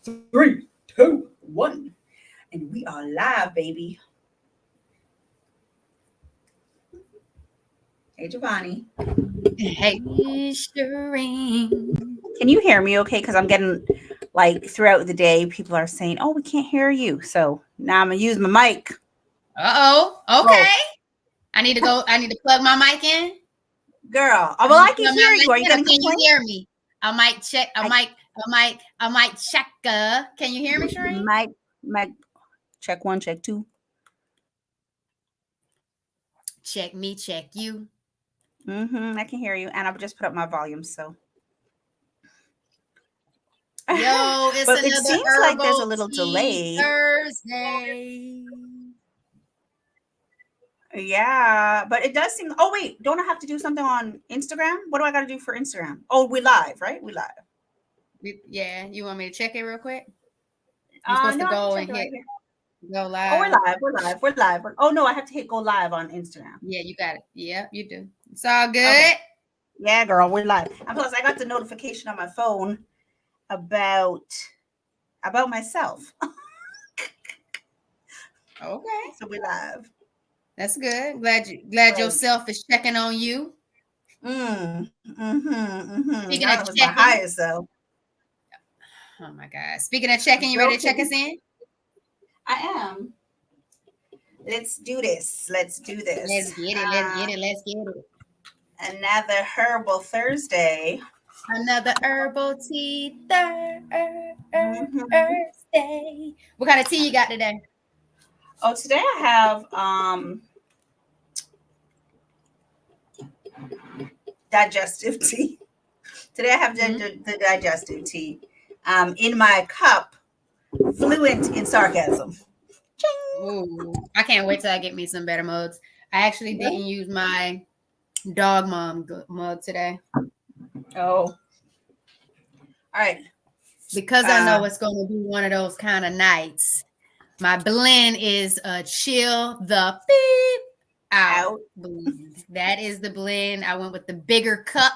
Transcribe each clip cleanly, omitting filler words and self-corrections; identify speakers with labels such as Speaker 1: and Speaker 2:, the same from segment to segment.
Speaker 1: 3, 2, 1. And we are live, baby. Hey, Giovanni.
Speaker 2: Hey, Shireen.
Speaker 1: Can you hear me okay? Because I'm getting like throughout the day, people are saying, oh, we can't hear you. So now I'm going to use my mic.
Speaker 2: Uh-oh.
Speaker 1: Go.
Speaker 2: Okay. I need to plug my mic in.
Speaker 1: Girl. Oh,
Speaker 2: I
Speaker 1: well,
Speaker 2: need
Speaker 1: I
Speaker 2: to
Speaker 1: can
Speaker 2: plug
Speaker 1: hear
Speaker 2: my
Speaker 1: you.
Speaker 2: mic
Speaker 1: Are you
Speaker 2: in, or
Speaker 1: going to
Speaker 2: can you
Speaker 1: complain?
Speaker 2: hear me? I might check.
Speaker 1: I
Speaker 2: I might check. Can you hear me, Shireen?
Speaker 1: mic. Check 1, check 2.
Speaker 2: Check me, check you.
Speaker 1: I can hear you. And I've just put up my volume. So.
Speaker 2: Yo, it's
Speaker 1: But it
Speaker 2: another
Speaker 1: seems like there's a
Speaker 2: Herbal
Speaker 1: little
Speaker 2: Tea
Speaker 1: delay.
Speaker 2: Thursday.
Speaker 1: Yeah, but it does seem. Oh wait, don't I have to do something on Instagram? What do I got to do for Instagram? Oh, we live, right? We live.
Speaker 2: Yeah, you want me to check it real quick? You're supposed to
Speaker 1: No, I can
Speaker 2: go
Speaker 1: check
Speaker 2: and
Speaker 1: it right
Speaker 2: hit
Speaker 1: here.
Speaker 2: go
Speaker 1: Oh, we're
Speaker 2: live.
Speaker 1: live. We're live. We're live. Oh no, I have to hit go live on Instagram.
Speaker 2: Yeah, you got it. Yeah, you do. It's all good.
Speaker 1: Okay. Yeah, girl, we're live. And plus, I got the notification on my phone about myself.
Speaker 2: Okay.
Speaker 1: So we're live.
Speaker 2: That's good. Glad
Speaker 1: Right.
Speaker 2: yourself is checking on you. Speaking of
Speaker 1: That was my
Speaker 2: checking,
Speaker 1: highest self.
Speaker 2: oh my God. Speaking of checking, you ready to check
Speaker 1: Joking.
Speaker 2: us in?
Speaker 1: I am. Let's do this. Let's do
Speaker 2: Let's
Speaker 1: this.
Speaker 2: get it. Let's get it. Let's get it.
Speaker 1: Another Herbal Thursday.
Speaker 2: Another herbal tea
Speaker 1: Mhm.
Speaker 2: Thursday. What kind of tea you got today?
Speaker 1: Oh, today I have digestive tea. Today I have
Speaker 2: Mm-hmm.
Speaker 1: the digestive tea in my cup, fluent in sarcasm.
Speaker 2: Ooh, I can't wait till I get me some better mugs. I actually didn't use my dog mug today
Speaker 1: Oh, all right.
Speaker 2: because I
Speaker 1: Uh,
Speaker 2: know it's going to be one of those kind of nights. My blend is a chill the beep out
Speaker 1: out.
Speaker 2: blend. That is the blend. I went with the bigger cup.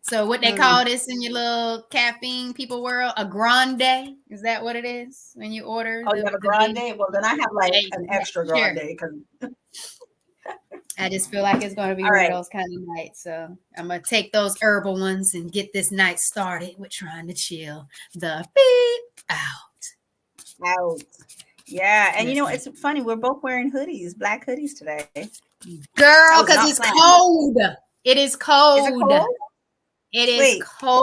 Speaker 2: So what they
Speaker 1: Mm.
Speaker 2: call this in your little caffeine people world, a grande. Is that what it is when you order
Speaker 1: Oh, you have a
Speaker 2: the big?
Speaker 1: grande? Well, then I have like
Speaker 2: Hey,
Speaker 1: an
Speaker 2: yeah,
Speaker 1: extra
Speaker 2: sure.
Speaker 1: grande. Cause,
Speaker 2: I just feel like it's going to be
Speaker 1: all
Speaker 2: one of
Speaker 1: right.
Speaker 2: those kind of nights. So I'm going to take those herbal ones and get this night started with trying to chill the beep out.
Speaker 1: Out. Yeah. And you know,
Speaker 2: Listen.
Speaker 1: it's funny. We're both wearing hoodies, black hoodies today. That
Speaker 2: Girl,
Speaker 1: was
Speaker 2: because
Speaker 1: not
Speaker 2: it's
Speaker 1: planned.
Speaker 2: cold. It is
Speaker 1: Is it
Speaker 2: cold.
Speaker 1: cold?
Speaker 2: It is
Speaker 1: Wait,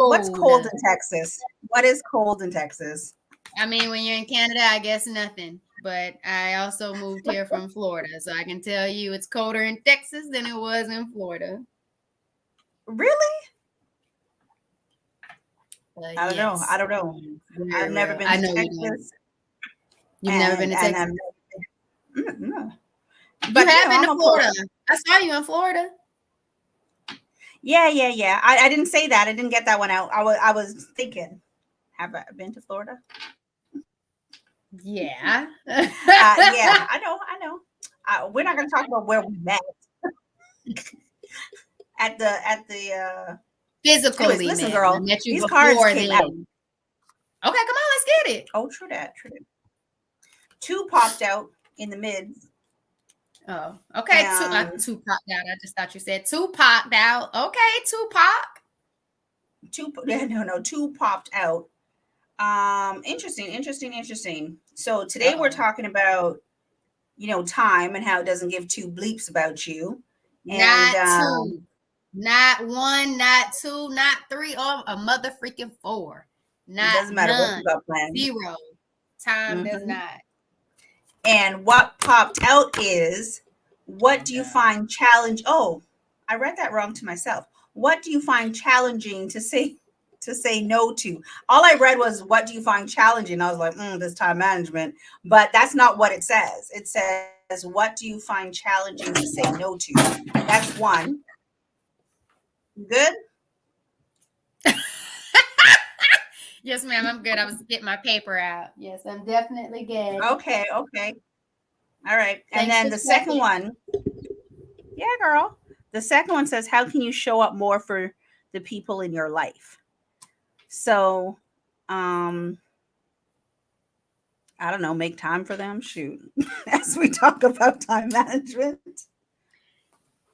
Speaker 1: what's
Speaker 2: cold.
Speaker 1: cold in Texas? What is cold in Texas?
Speaker 2: I mean, when you're in Canada, I guess nothing. But I also moved here from Florida, so I can tell you it's colder in Texas than it was in Florida.
Speaker 1: Really?
Speaker 2: But
Speaker 1: I don't know. I
Speaker 2: yes,
Speaker 1: don't know. I've
Speaker 2: very
Speaker 1: never
Speaker 2: real.
Speaker 1: been
Speaker 2: I
Speaker 1: to
Speaker 2: know you don't.
Speaker 1: Texas,
Speaker 2: You've never been to
Speaker 1: and
Speaker 2: Texas.
Speaker 1: I'm no.
Speaker 2: You
Speaker 1: But
Speaker 2: have been
Speaker 1: I'm
Speaker 2: to
Speaker 1: a
Speaker 2: Florida.
Speaker 1: cold.
Speaker 2: I saw you in Florida.
Speaker 1: Yeah. I didn't say that. I didn't get that one out. I was thinking. Have I been to Florida?
Speaker 2: Yeah.
Speaker 1: Yeah, I know. We're not going to talk about where we met at the. Anyways,
Speaker 2: Physically,
Speaker 1: listen,
Speaker 2: man. I
Speaker 1: girl.
Speaker 2: met you
Speaker 1: These cards
Speaker 2: before
Speaker 1: came out.
Speaker 2: then. Okay, come on, let's get it.
Speaker 1: Oh, true that. True that. Two popped out in the mids.
Speaker 2: Oh, okay.
Speaker 1: And
Speaker 2: Two popped out. I just thought you said two popped out. Okay, Tupac.
Speaker 1: two popped out. Interesting. So today we're
Speaker 2: Uh-oh.
Speaker 1: talking about, time and how it doesn't give two bleeps about you. And
Speaker 2: Not two. Not one, not two, not three, or a mother freaking four.
Speaker 1: it
Speaker 2: Not
Speaker 1: doesn't matter what
Speaker 2: none.
Speaker 1: you got planned.
Speaker 2: Zero. Time does
Speaker 1: hmm
Speaker 2: not.
Speaker 1: And what popped out is,
Speaker 2: Oh
Speaker 1: what do you
Speaker 2: God.
Speaker 1: find challenge? Oh, I read that wrong to myself. What do you find challenging to say no to? All I read was, what do you find challenging? I was like, this time management, but that's not what it says. It says, what do you find challenging to say no to? That's one. Good.
Speaker 2: Yes, ma'am. I'm good. I was getting my paper out. Yes, I'm definitely good.
Speaker 1: Okay. All right. And
Speaker 2: Thanks
Speaker 1: then
Speaker 2: for
Speaker 1: the second
Speaker 2: checking.
Speaker 1: one, yeah, girl. The second one says, how can you show up more for the people in your life? So, um, I don't know, make time for them. Shoot. As we talk about time management.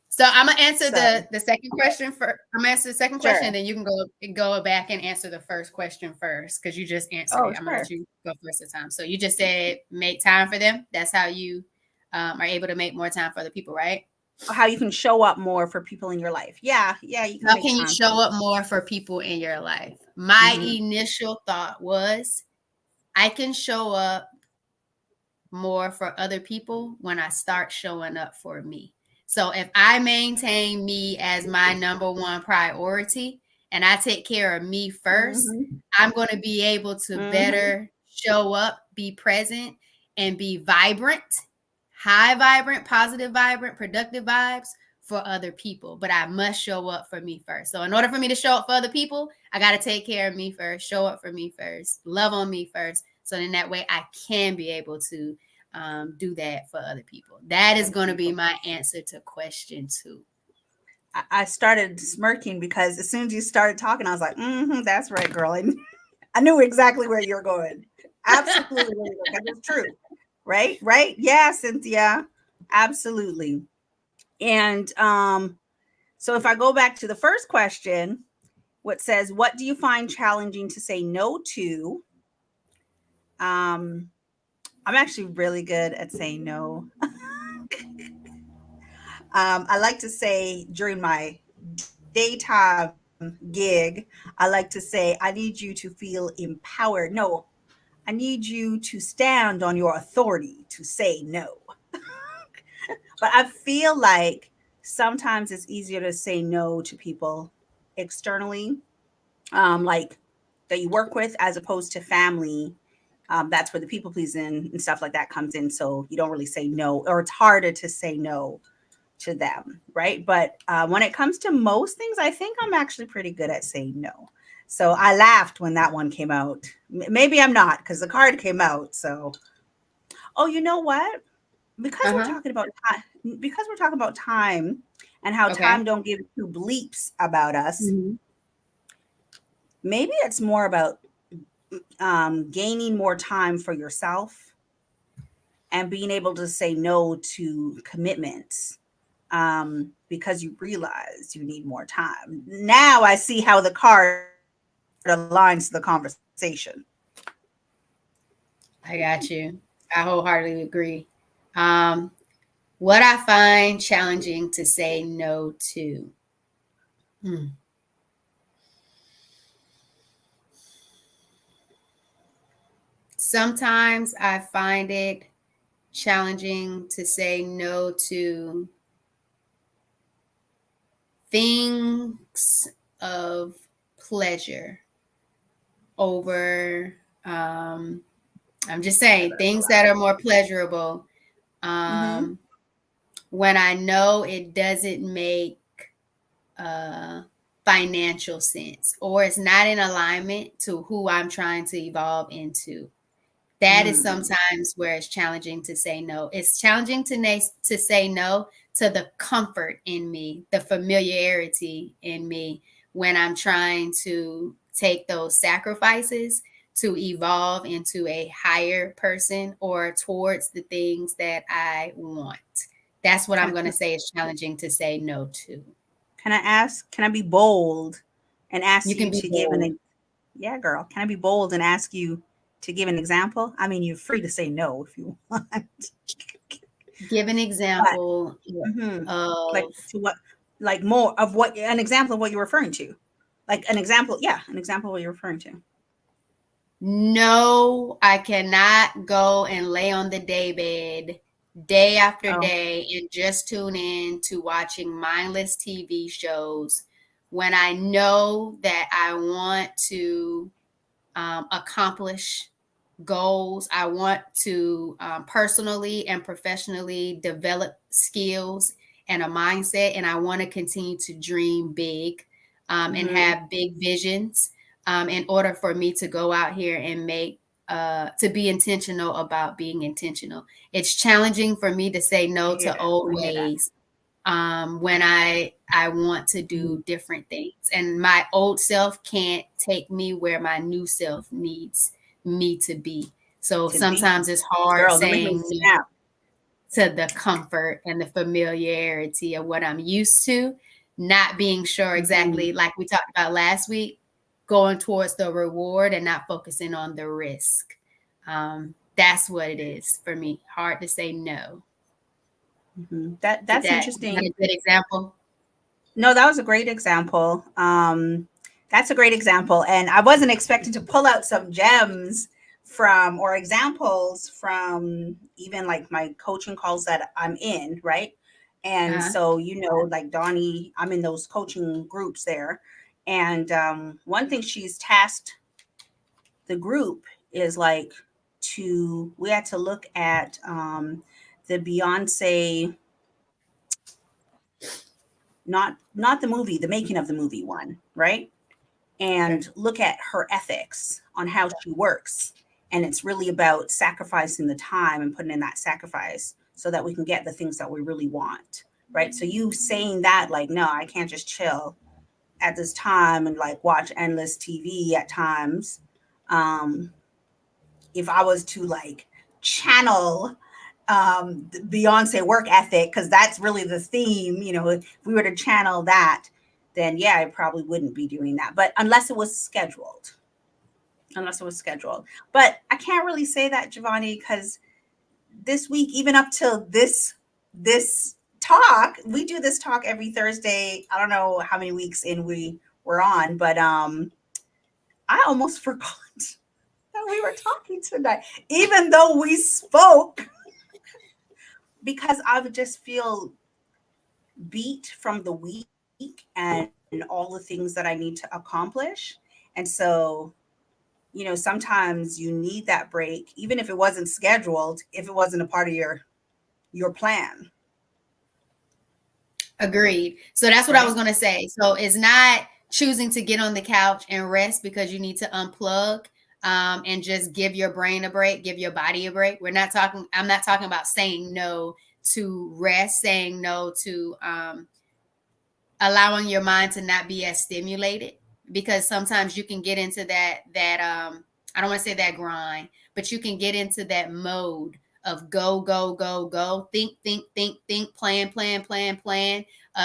Speaker 2: So I'm gonna answer
Speaker 1: So,
Speaker 2: the second question first. I'm gonna answer the second question,
Speaker 1: sure.
Speaker 2: and then you can go back and answer the first question first because you just answered
Speaker 1: Oh,
Speaker 2: it. I'm gonna let
Speaker 1: sure.
Speaker 2: you go first this time. So you just said make time for them. That's how you are able to make more time for other people, right?
Speaker 1: How you can show up more for people in your life. Yeah, yeah, you can
Speaker 2: How
Speaker 1: make
Speaker 2: can you
Speaker 1: time for
Speaker 2: show
Speaker 1: them.
Speaker 2: up more for people in your life? My
Speaker 1: Hmm.
Speaker 2: initial thought was I can show up more for other people when I start showing up for me. So if I maintain me as my number one priority and I take care of me first,
Speaker 1: Hmm.
Speaker 2: I'm going to be able to
Speaker 1: Hmm.
Speaker 2: better show up, be present, and be vibrant, high vibrant, positive vibrant, productive vibes for other people. But I must show up for me first. So in order for me to show up for other people, I got to take care of me first, show up for me first, love on me first. So then that way I can be able to do that for other people. That
Speaker 1: For
Speaker 2: is
Speaker 1: other
Speaker 2: going to be
Speaker 1: people.
Speaker 2: my answer to question 2.
Speaker 1: I started smirking because as soon as you started talking, I was like, that's right, girl. I knew exactly where you're going. Absolutely where you're going. Because it's true. Right? Right? Yeah, Cynthia. Absolutely. And so if I go back to the first question, what says, what do you find challenging to say no to? Um, I'm actually really good at saying no. I like to say during my daytime gig, I like to say, I need you to feel empowered. No, I need you to stand on your authority to say no. But I feel like sometimes it's easier to say no to people externally, like that you work with, as opposed to family. That's where the people pleasing and stuff like that comes in. So you don't really say no, or it's harder to say no to them, right? But when it comes to most things, I think I'm actually pretty good at saying no. So I laughed when that one came out. Maybe I'm not because the card came out. So, oh, you know what? Because we're
Speaker 2: Uh-huh.
Speaker 1: talking about time, because we're talking about time and how
Speaker 2: Okay.
Speaker 1: time don't give two bleeps about us.
Speaker 2: Mhm.
Speaker 1: Maybe it's more about gaining more time for yourself and being able to say no to commitments because you realize you need more time. Now I see how the card aligns to the conversation.
Speaker 2: I got you. I wholeheartedly agree. Um, what I find challenging to say no to. Hmm. Sometimes I find it challenging to say no to things of pleasure over, I'm just
Speaker 1: I
Speaker 2: saying,
Speaker 1: better
Speaker 2: things that
Speaker 1: relax.
Speaker 2: are more pleasurable
Speaker 1: Mm-hmm.
Speaker 2: um, when I know it doesn't make uh, financial sense or it's not in alignment to who I'm trying to evolve into. That is
Speaker 1: Mm.
Speaker 2: sometimes where it's challenging to say no. It's challenging to say no to the comfort in me, the familiarity in me when I'm trying to take those sacrifices to evolve into a higher person or towards the things that I want. That's what I'm
Speaker 1: Can,
Speaker 2: going to say is challenging to say no to.
Speaker 1: can I ask? Can I be bold and ask
Speaker 2: You can
Speaker 1: you
Speaker 2: be
Speaker 1: to give
Speaker 2: bold.
Speaker 1: yeah, girl. Can I be bold and ask you to give an example? I mean, you're free to say no if you want,
Speaker 2: Give an
Speaker 1: but
Speaker 2: example
Speaker 1: mhm, like
Speaker 2: of
Speaker 1: to what, like more of what, an example of what you're referring to, like an example, yeah, an example of what you're referring to.
Speaker 2: no, I cannot go and lay on the daybed day after
Speaker 1: Oh,
Speaker 2: day and just tune in to watching mindless TV shows when I know that I want to accomplish goals. I want to personally and professionally develop skills and a mindset, and I want to continue to dream big and
Speaker 1: mm-hmm.
Speaker 2: have big visions in order for me to go out here and make. To be intentional about being intentional. It's challenging for me to say
Speaker 1: I
Speaker 2: no
Speaker 1: hear
Speaker 2: to
Speaker 1: that.
Speaker 2: old
Speaker 1: I hear that.
Speaker 2: ways when I want to do different things, and my old self can't take me where my new self needs me to be. So
Speaker 1: To be,
Speaker 2: sometimes it's hard
Speaker 1: girl, don't make me
Speaker 2: saying no
Speaker 1: snap.
Speaker 2: to the comfort and the familiarity of what I'm used to, not being sure
Speaker 1: Mhm.
Speaker 2: exactly, like we talked about last week, going towards the reward and not focusing on the risk. That's what it is for me. Hard to say no. Did
Speaker 1: That's
Speaker 2: is that
Speaker 1: interesting.
Speaker 2: a good example?
Speaker 1: No, that was a great example. That's a great example, and I wasn't expecting to pull out some gems from or examples from even like my coaching calls that I'm in, right? And
Speaker 2: Uh-huh.
Speaker 1: so, like Donnie, I'm in those coaching groups there, and one thing she's tasked the group is like to we had to look at the Beyonce, not the movie, the making of the movie one, right?
Speaker 2: Okay.
Speaker 1: And look at her ethics on how she works. And it's really about sacrificing the time and putting in that sacrifice so that we can get the things that we really want. Right. So you saying that, like, no, I can't just chill at this time and like watch endless TV at times. Um, if I was to like channel the Beyonce work ethic, because that's really the theme, if we were to channel that, then yeah, I probably wouldn't be doing that. But unless it was scheduled. But I can't really say that, Giovanni, because this week, even up till this talk, we do this talk every Thursday. I don't know how many weeks in we were on, but I almost forgot that we were talking tonight, even though we spoke, because I would just feel beat from the week and all the things that I need to accomplish. And so, sometimes you need that break, even if it wasn't scheduled, if it wasn't a part of your plan,
Speaker 2: Agreed. So that's what I was
Speaker 1: right?
Speaker 2: going to say. So it's not choosing to get on the couch and rest because you need to unplug and just give your brain a break, give your body a break. I'm not talking about saying no to rest, saying no to allowing your mind to not be as stimulated, because sometimes you can get into that I don't want to say that grind, but you can get into that mode of go go go go, think, plan,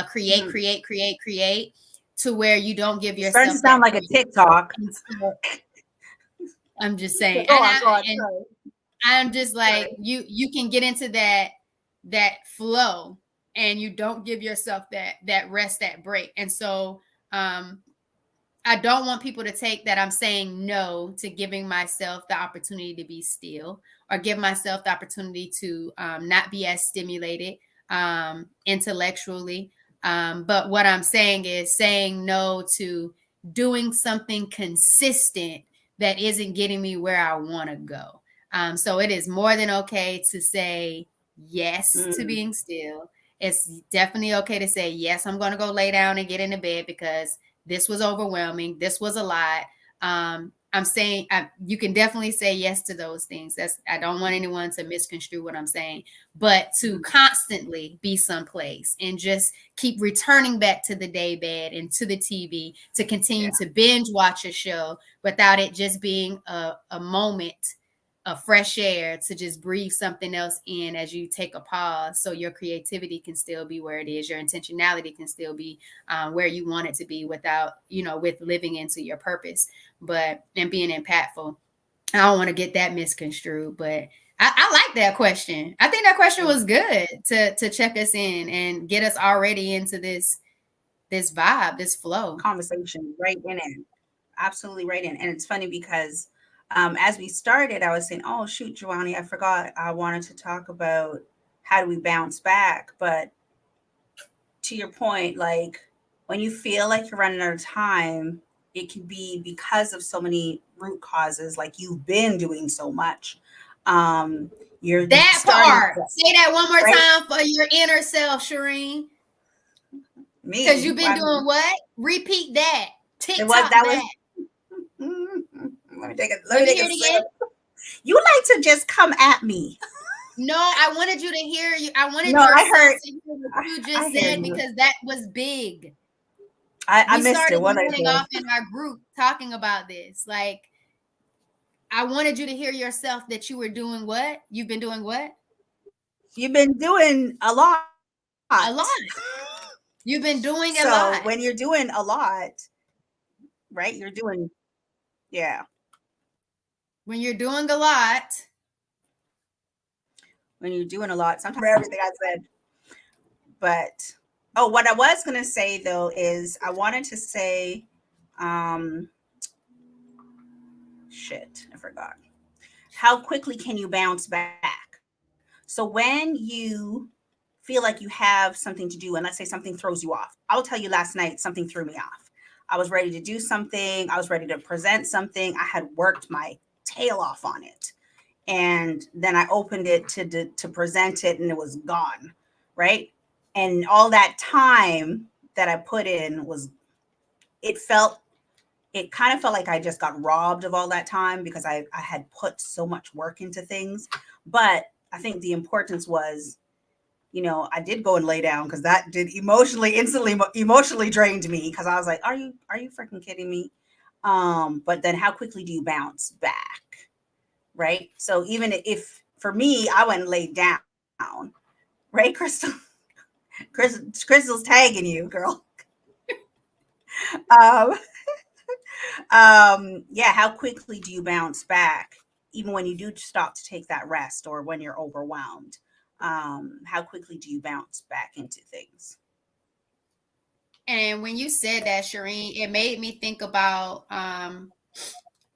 Speaker 2: create
Speaker 1: Mhm.
Speaker 2: create create create, to where you don't give
Speaker 1: It's starting to
Speaker 2: yourself
Speaker 1: sound
Speaker 2: that
Speaker 1: like a
Speaker 2: break.
Speaker 1: TikTok.
Speaker 2: And so I'm just saying,
Speaker 1: Go on, go on. Sorry.
Speaker 2: I'm just like,
Speaker 1: Sorry.
Speaker 2: you can get into that flow, and you don't give yourself that rest, that break. And so um I don't want people to take that I'm saying no to giving myself the opportunity to be still, or give myself the opportunity to not be as stimulated intellectually. But what I'm saying is saying no to doing something consistent that isn't getting me where I want to go. So it is more than okay to say yes to
Speaker 1: Mm,
Speaker 2: being still. It's definitely okay to say, yes, I'm going to go lay down and get into bed because this was overwhelming. This was a lot. I'm saying you can definitely say yes to those things. I don't want anyone to misconstrue what I'm saying, but to
Speaker 1: mhm.
Speaker 2: constantly be someplace and just keep returning back to the day bed and to the TV to continue
Speaker 1: Yeah.
Speaker 2: to binge watch a show without it just being a moment of fresh air to just breathe something else in as you take a pause, so your creativity can still be where it is, your intentionality can still be where you want it to be, without, with living into your purpose, but and being impactful. I don't want to get that misconstrued, but I like that question. I think that question
Speaker 1: Yeah.
Speaker 2: was good to check us in and get us already into this vibe, this flow.
Speaker 1: Conversation right in it. Absolutely right in. And it's funny because as we started, I was saying, oh, shoot, Giovanni, I forgot I wanted to talk about how do we bounce back. But to your point, like when you feel like you're running out of time, it can be because of so many root causes, like you've been doing so much. Um, you're
Speaker 2: That
Speaker 1: starting,
Speaker 2: part. Say that one more
Speaker 1: right?
Speaker 2: time for your inner self, Shireen. Because
Speaker 1: Me.
Speaker 2: you've been doing what? Repeat that.
Speaker 1: It was
Speaker 2: TikTok
Speaker 1: that was
Speaker 2: that.
Speaker 1: let me take a let
Speaker 2: Let
Speaker 1: me
Speaker 2: me
Speaker 1: take
Speaker 2: hear
Speaker 1: a
Speaker 2: it again.
Speaker 1: sip. You like to just come at me.
Speaker 2: No, I wanted you to hear you. I wanted
Speaker 1: No, I
Speaker 2: yourself
Speaker 1: heard
Speaker 2: to hear what you
Speaker 1: I
Speaker 2: just
Speaker 1: hear
Speaker 2: said,
Speaker 1: you.
Speaker 2: because that was big.
Speaker 1: I
Speaker 2: We
Speaker 1: missed
Speaker 2: started
Speaker 1: it.
Speaker 2: the
Speaker 1: What I
Speaker 2: morning
Speaker 1: did.
Speaker 2: off in our group talking about this. Like, I wanted you to hear yourself that you were doing what? You've been doing what?
Speaker 1: You've been doing a lot.
Speaker 2: A lot. You've been doing a
Speaker 1: So when
Speaker 2: lot.
Speaker 1: you're doing a lot, right? You're doing, yeah.
Speaker 2: When you're doing a lot,
Speaker 1: When you're doing a lot, sometimes everything I said. But oh, what I was gonna say though is I wanted to say, um, shit, I forgot. How quickly can you bounce back? So when you feel like you have something to do, and let's say something throws you off, I will tell you last night something threw me off. I was ready to do something, I was ready to present something, I had worked my tail off on it. And then I opened it to present it and it was gone, right? And all that time that I put in was, it felt, it kind of felt like I just got robbed of all that time because I had put so much work into things. But I think the importance was, I did go and lay down because that did emotionally drained me because I was like, are you freaking kidding me? But then how quickly do you bounce back? Right. So even if for me, I went and laid down, right, Crystal? Crystal's tagging you, girl. Um, yeah, how quickly do you bounce back, even when you do stop to take that rest or when you're overwhelmed? How quickly do you bounce back into things?
Speaker 2: and when you said that, Shireen, it made me think about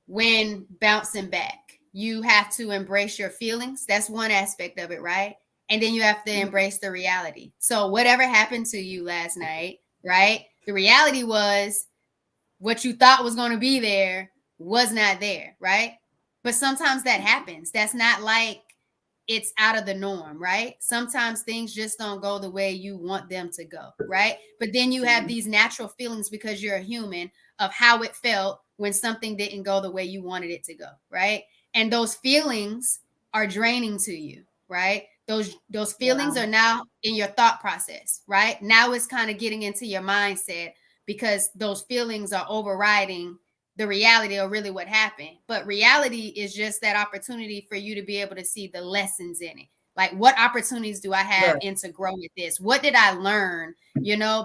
Speaker 2: when bouncing back, you have to embrace your feelings. That's one aspect of it, right? And then you have to
Speaker 1: Mhm.
Speaker 2: embrace the reality. So, whatever happened to you last night, right? The reality was what you thought was going to be there was not there, right? But sometimes that happens. That's not like it's out of the norm, right? Sometimes things just don't go the way you want them to go, right? But then you have these natural feelings because you're a human of how it felt when something didn't go the way you wanted it to go, right? And those feelings are draining to you, right? Those
Speaker 1: Yeah.
Speaker 2: feelings are now in your thought process, right? Now it's kind of getting into your mindset because those feelings are overriding the reality of really what happened. But reality is just that opportunity for you to be able to see the lessons in it. Like, what opportunities do I have
Speaker 1: Good.
Speaker 2: in to grow with this? What did I learn,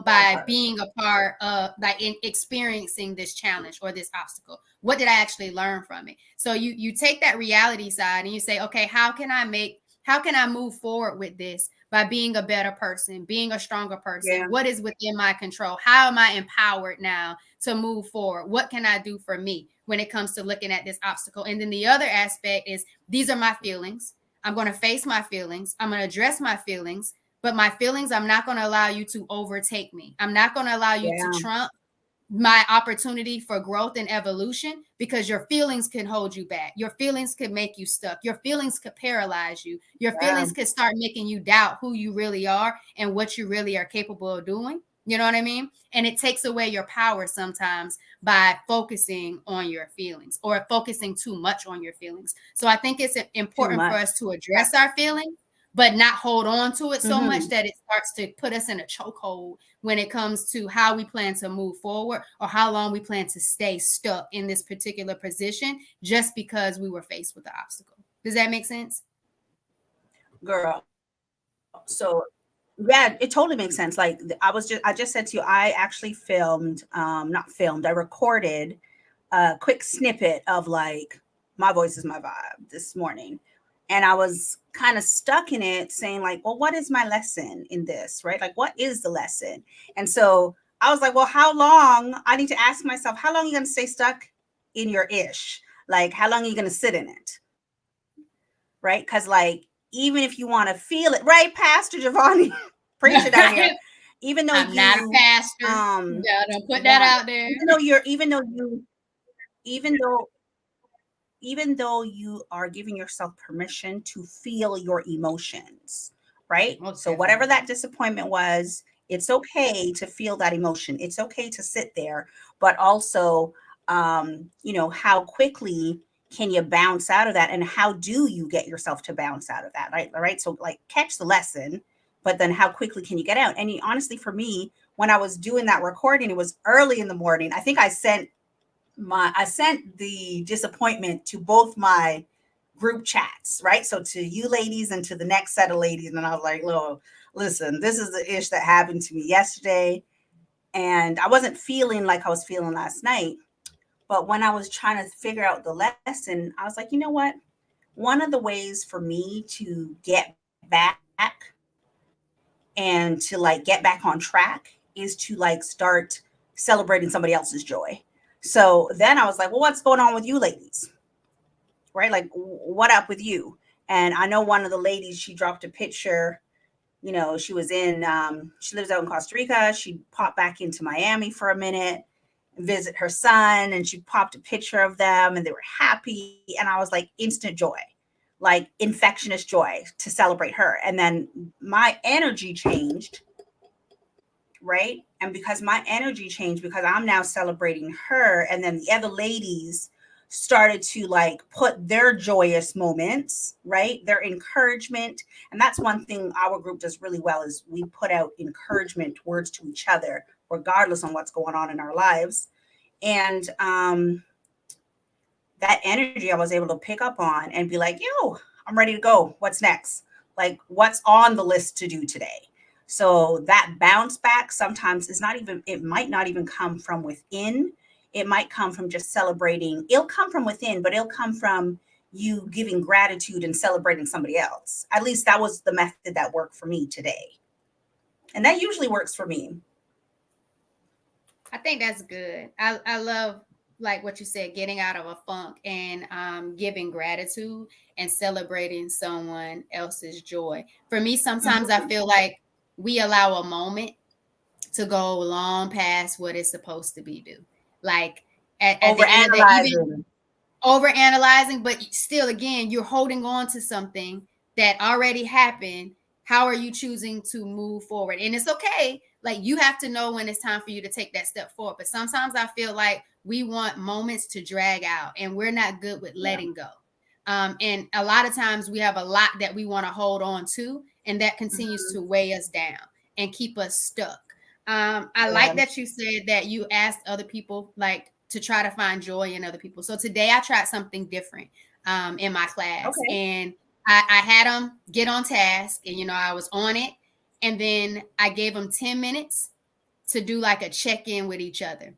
Speaker 2: by being a part of, like, in experiencing this challenge or this obstacle? What did I actually learn from it? So you take that reality side and you say, okay, how can I move forward with this by being a better person, being a stronger person?
Speaker 1: Yeah.
Speaker 2: What is within my control? How am I empowered now to move forward? What can I do for me when it comes to looking at this obstacle? And then the other aspect is, these are my feelings. I'm going to face my feelings. I'm going to address my feelings, but my feelings, I'm not going to allow you to overtake me. I'm not going to allow you to
Speaker 1: Yeah.
Speaker 2: trump my opportunity for growth and evolution, because your feelings can hold you back. Your feelings could make you stuck. Your feelings could paralyze you. Your
Speaker 1: Yeah.
Speaker 2: feelings could start making you doubt who you really are and what you really are capable of doing. You know what I mean? And it takes away your power sometimes by focusing on your feelings or focusing too much on your feelings. So I think it's
Speaker 1: Too
Speaker 2: important for
Speaker 1: much.
Speaker 2: us to address our feelings, but not hold on to it so much
Speaker 1: Hmm.
Speaker 2: that it starts to put us in a chokehold when it comes to how we plan to move forward or how long we plan to stay stuck in this particular position just because we were faced with the obstacle. Does that make sense?
Speaker 1: Girl. So yeah, it totally makes sense. Like I just said to you, I actually filmed, not filmed, I recorded a quick snippet of like my voice is my vibe this morning. And I was kind of stuck in it saying like, well, what is my lesson in this, right? Like, what is the lesson? And so I was like, well, how long, I need to ask myself, how long are you going to stay stuck in your ish? Like, how long are you going to sit in it? Right. Cause like, even if you want to feel it, right, Pastor Giovanni, preaching out here, even though
Speaker 2: I'm not a
Speaker 1: you
Speaker 2: pastor. Yeah, don't put that
Speaker 1: want,
Speaker 2: out there.
Speaker 1: even though even though you are giving yourself permission to feel your emotions, right?
Speaker 2: Most
Speaker 1: So, whatever
Speaker 2: definitely.
Speaker 1: that disappointment was, it's okay to feel that emotion. It's okay to sit there, but also, how quickly can you bounce out of that? And how do you get yourself to bounce out of that? Right. All right. So, like, catch the lesson, but then how quickly can you get out? Honestly, for me, when I was doing that recording, it was early in the morning. I think I sent I sent the disappointment to both my group chats, right? So to you ladies and to the next set of ladies. And I was like, "Look, listen, this is the ish that happened to me yesterday. And I wasn't feeling like I was feeling last night. But when I was trying to figure out the lesson, I was like, you know what? One of the ways for me to get back and to like get back on track is to like start celebrating somebody else's joy. So then I was like, well, what's going on with you ladies? Right? Like, what up with you? And I know one of the ladies, she dropped a picture. She was in, she lives out in Costa Rica. She popped back into Miami for a minute, visit her son, and she popped a picture of them and they were happy. And I was like, instant joy, like infectious joy to celebrate her. And then my energy changed, right? And because my energy changed, because I'm now celebrating her, and then the other ladies started to like put their joyous moments, right? Their encouragement. And that's one thing our group does really well is we put out encouragement words to each other, regardless on what's going on in our lives. And that energy I was able to pick up on and be like, yo, I'm ready to go. What's next? Like, what's on the list to do today? So that bounce back sometimes is not even, it might not even come from within. It might come from just celebrating. It'll come from within, but it'll come from you giving gratitude and celebrating somebody else. At least that was the method that worked for me today. And that usually works for me.
Speaker 2: I think that's good. I love like what you said, getting out of a funk and giving gratitude and celebrating someone else's joy. For me, sometimes I
Speaker 1: Mhm.
Speaker 2: feel like we allow a moment to go long past what it's supposed to be do. Like at
Speaker 1: Over
Speaker 2: the end of the even
Speaker 1: analyzing.
Speaker 2: over analyzing, but still, again, you're holding on to something that already happened. How are you choosing to move forward? And it's okay. Like, you have to know when it's time for you to take that step forward. But sometimes I feel like we want moments to drag out and we're not good with
Speaker 1: Yeah.
Speaker 2: letting go. And a lot of times we have a lot that we want to hold on to, and that continues
Speaker 1: Mhm.
Speaker 2: to weigh us down and keep us stuck. I like
Speaker 1: Yeah.
Speaker 2: that you said that you asked other people like to try to find joy in other people. So today I tried something different in my class,
Speaker 1: Okay.
Speaker 2: and I had them get on task, and I was on it, and then I gave them 10 minutes to do like a check-in with each other,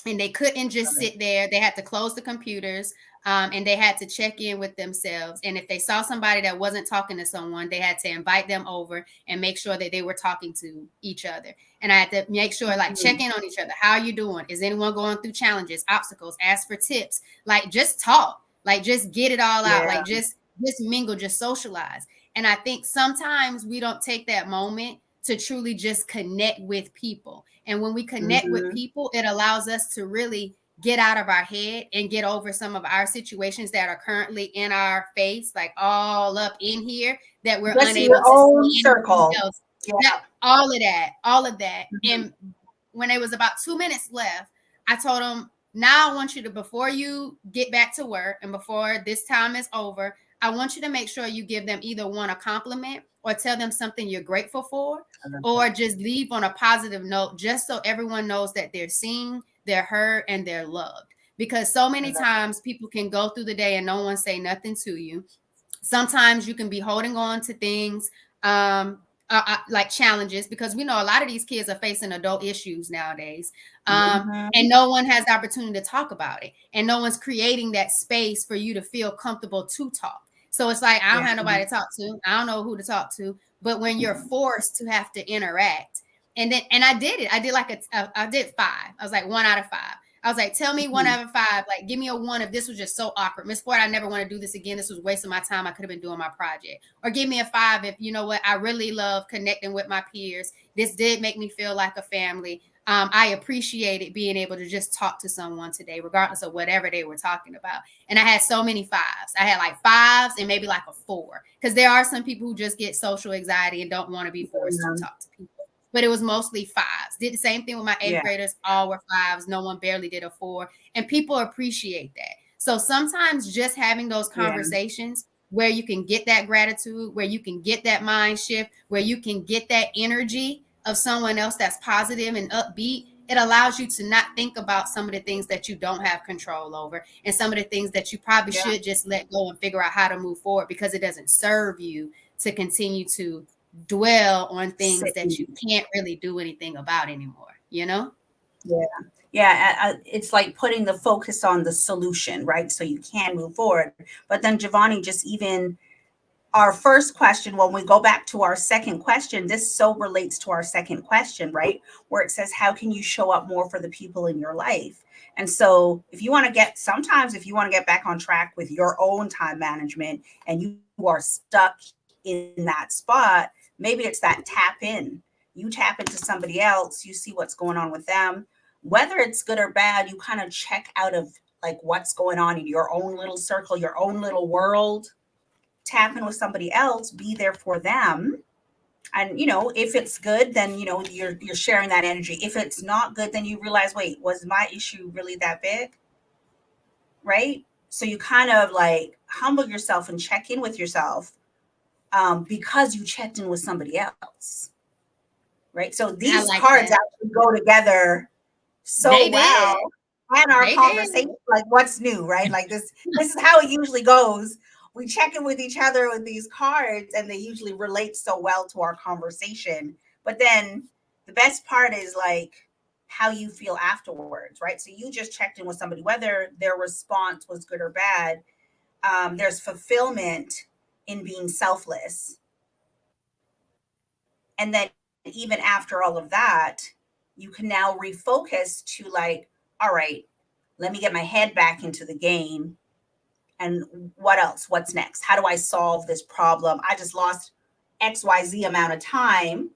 Speaker 2: and they couldn't just
Speaker 1: Love it.
Speaker 2: sit there. They had to close the computers, and they had to check in with themselves. And if they saw somebody that wasn't talking to someone, they had to invite them over and make sure that they were talking to each other. And I had to make sure, like, check
Speaker 1: Mhm.
Speaker 2: in on each other. How are you doing? Is anyone going through challenges, obstacles? Ask for tips. Like, just talk. Like, just get it all out.
Speaker 1: Yeah.
Speaker 2: Like, just mingle, just socialize. And I think sometimes we don't take that moment to truly just connect with people. And when we connect with
Speaker 1: Mhm.
Speaker 2: people, it allows us to really get out of our head and get over some of our situations that are currently in our face, like all up in here, that we're
Speaker 1: Just in
Speaker 2: unable
Speaker 1: your
Speaker 2: to
Speaker 1: own
Speaker 2: see anything
Speaker 1: circle.
Speaker 2: else. That
Speaker 1: Yeah.
Speaker 2: all of that, all of that.
Speaker 1: Mhm.
Speaker 2: And when it was about 2 minutes left, I told them, now I want you to, before you get back to work and before this time is over, I want you to make sure you give them either one, a compliment, or tell them something you're grateful for,
Speaker 1: I love
Speaker 2: or
Speaker 1: that.
Speaker 2: just leave on a positive note, just so everyone knows that they're seen, they're heard, and they're loved. Because so
Speaker 1: I
Speaker 2: many
Speaker 1: love that.
Speaker 2: times people can go through the day and no one say nothing to you. Sometimes you can be holding on to things, like challenges, because we know a lot of these kids are facing adult issues nowadays, and
Speaker 1: Mhm.
Speaker 2: no one has the opportunity to talk about it, and no one's creating that space for you to feel comfortable to talk. So it's like, I don't
Speaker 1: Yeah.
Speaker 2: have nobody to talk to, I don't know who to talk to. But when you're forced to have to interact, and I did it, I did like I did 5. I was like 1 out of 5. I was like, tell me one
Speaker 1: Mhm.
Speaker 2: out of 5. Like, give me a 1 if this was just so awkward. Miss Ford, I never want to do this again. This was wasting my time. I could have been doing my project. Or give me a 5 if, you know what, I really love connecting with my peers. This did make me feel like a family. I appreciated being able to just talk to someone today, regardless of whatever they were talking about. And I had so many 5s. I had like 5s and maybe like a 4. Because there are some people who just get social anxiety and don't want to be forced to
Speaker 1: Mhm.
Speaker 2: talk to people, but it was mostly 5s. Did the same thing with my 8th
Speaker 1: Yeah.
Speaker 2: graders. All were 5s. No one barely did a 4. And people appreciate that. So sometimes just having those
Speaker 1: Yeah.
Speaker 2: conversations where you can get that gratitude, where you can get that mind shift, where you can get that energy of someone else that's positive and upbeat, it allows you to not think about some of the things that you don't have control over and some of the things that you probably
Speaker 1: Yeah.
Speaker 2: should just let go and figure out how to move forward, because it doesn't serve you to continue to dwell on things that you
Speaker 1: Sitting.
Speaker 2: can't really do anything about anymore, you know?
Speaker 1: Yeah. Yeah. It's like putting the focus on the solution, right? So you can move forward. But then, Giovanni, just even our first question, when we go back to our second question, this so relates to our second question, right? Where it says, how can you show up more for the people in your life? And so, if you want to sometimes if you want to get back on track with your own time management and you are stuck in that spot, maybe it's that tap in. You tap into somebody else, you see what's going on with them, whether it's good or bad, you kind of check out of like what's going on in your own little circle, your own little world, tap in with somebody else, be there for them. And if it's good, then you're sharing that energy. If it's not good, then you realize, wait, was my issue really that big? Right? So you kind of like humble yourself and check in with yourself, because you checked in with somebody else. Right? So
Speaker 2: I
Speaker 1: these
Speaker 2: like
Speaker 1: cards
Speaker 2: that.
Speaker 1: actually go together so
Speaker 2: They did.
Speaker 1: well. And our
Speaker 2: They did.
Speaker 1: conversation, like what's new, right? Like this is how it usually goes. We check in with each other with these cards, and they usually relate so well to our conversation. But then the best part is like how you feel afterwards, right? So you just checked in with somebody, whether their response was good or bad. There's fulfillment in being selfless. And then even after all of that, you can now refocus to like, all right, let me get my head back into the game. And what else? What's next? How do I solve this problem? I just lost XYZ amount of time.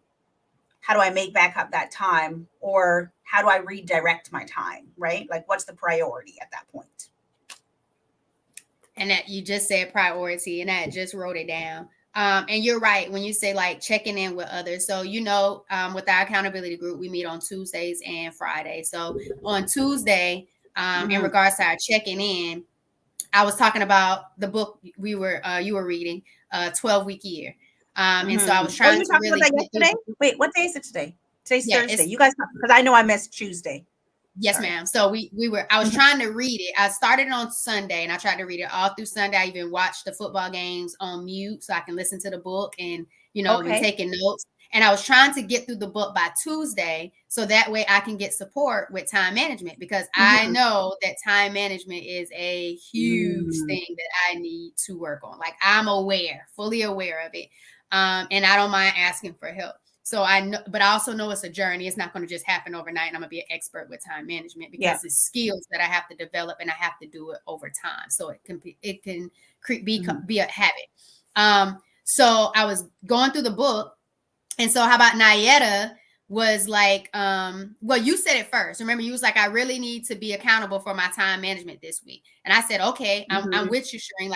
Speaker 1: How do I make back up that time? Or how do I redirect my time? Right? Like, what's the priority at that point?
Speaker 2: And that you just said priority, and I just wrote it down. And you're right when you say like checking in with others. So, with our accountability group, we meet on Tuesdays and Fridays. So on Tuesday, in
Speaker 1: Mm-hmm.
Speaker 2: regards to our checking in, I was talking about the book you were reading, 12-week year. And so I was
Speaker 1: Oh,
Speaker 2: trying
Speaker 1: you
Speaker 2: to
Speaker 1: talked about
Speaker 2: really
Speaker 1: that
Speaker 2: get through
Speaker 1: yesterday?
Speaker 2: the book.
Speaker 1: Wait, what day is it today? Today's
Speaker 2: Yeah,
Speaker 1: Thursday.
Speaker 2: it's
Speaker 1: You guys, because I know I missed Tuesday.
Speaker 2: Yes,
Speaker 1: Sorry.
Speaker 2: ma'am. So I was trying to read it. I started on Sunday and I tried to read it all through Sunday. I even watched the football games on mute so I can listen to the book and, been
Speaker 1: Okay.
Speaker 2: taking notes. And I was trying to get through the book by Tuesday so that way I can get support with time management, because I
Speaker 1: Mm-hmm.
Speaker 2: know that time management is a huge thing that I need to work on. Like, I'm fully aware of it. And I don't mind asking for help. So I know, but I also know it's a journey. It's not going to just happen overnight. And I'm going to be an expert with time management,
Speaker 1: Yeah.
Speaker 2: because it's skills that I have to develop and I have to do it over time. So it can be a habit. So I was going through the book, and so how about Nayetta was like, well, you said it first. Remember, you was like, I really need to be accountable for my time management this week. And I said, okay, I'm with you, Shireen.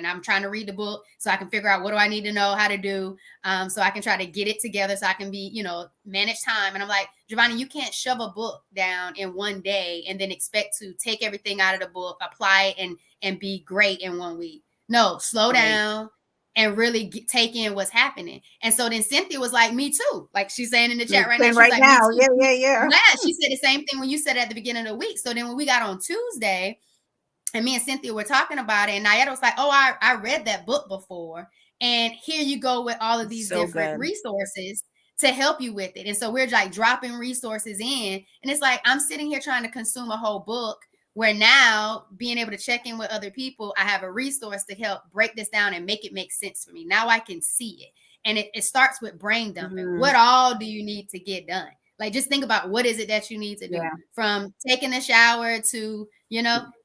Speaker 2: I'm trying to read the book so I can figure out what do I need to know how to do, so I can try to get it together so I can be, manage time. And I'm like, Giovanni, you can't shove a book down in one day and then expect to take everything out of the book, apply it, and be great in 1 week. No, slow down and really take in what's happening. And so then Cynthia was like, me too. Like she's saying in the chat right now, she's like, me
Speaker 1: now.
Speaker 2: too.
Speaker 1: Yeah.
Speaker 2: Yeah, she said the same thing when you said it at the beginning of the week. So then when we got on Tuesday and me and Cynthia were talking about it, and Nayetta was like, oh, I read that book before. And here you go with all of these different resources to help you with it. And so we're like dropping resources in. And it's like, I'm sitting here trying to consume a whole book, where now being able to check in with other people, I have a resource to help break this down and make it make sense for me. Now I can see it. And it starts with brain dumping. What all do you need to get done? Like, just think about what is it that you need to do, from taking a shower to,